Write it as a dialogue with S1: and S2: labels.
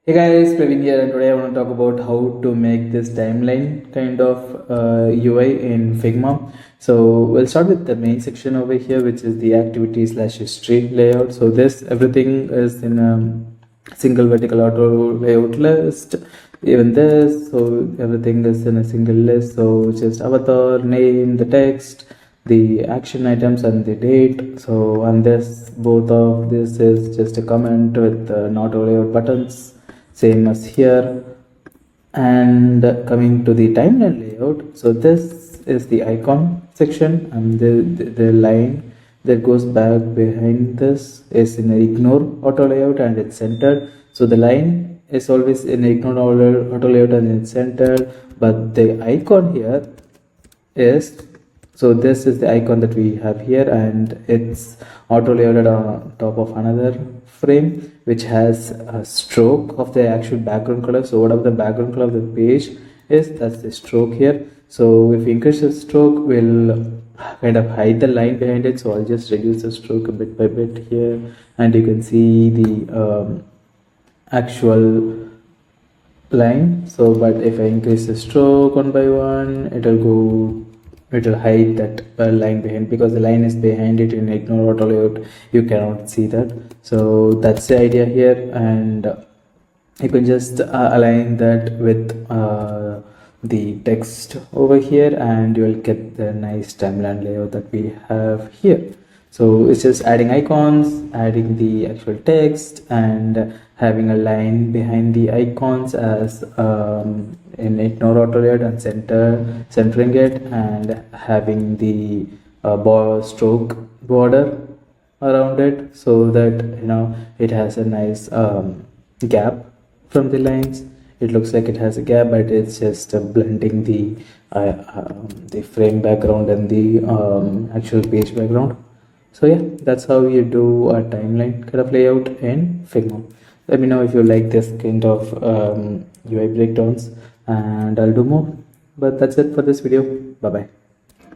S1: Hey guys, Praveen here, and today I want to talk about how to make this timeline kind of UI in Figma. So we'll start with the main section over here, which is the activity slash history layout. So this everything is in a single vertical auto layout list. Even this, so everything is in a single list. So just avatar, name, the text, the action items, and the date. So on this, both of this is just a comment with not layout buttons, same as here. And coming to the timeline layout, so this is the icon section, and the line that goes back behind this is in ignore auto layout and it's centered. So the line is always in ignore auto layout and it's centered, but the icon here is, so this is the icon that we have here, and it's auto layered on top of another frame which has a stroke of the actual background color. So whatever the background color of the page is, that's the stroke here. So if we increase the stroke, we'll kind of hide the line behind it. So I'll just reduce the stroke a bit by bit here, and you can see the actual line. So but if I increase the stroke one by one, it'll hide that line behind, because the line is behind it in ignore auto layout. You cannot see that. So that's the idea here, and you can just align that with the text over here, and you will get the nice timeline layout that we have here. So it's just adding icons, adding the actual text, and having a line behind the icons as in ignore auto layout, and centering it, and having the stroke border around it, so that it has a nice gap from the lines. It looks like it has a gap, but it's just blending the frame background and the actual page background. So yeah, that's how you do a timeline kind of layout in Figma. Let me know if you like this kind of UI breakdowns, and I'll do more. But that's it for this video. Bye bye.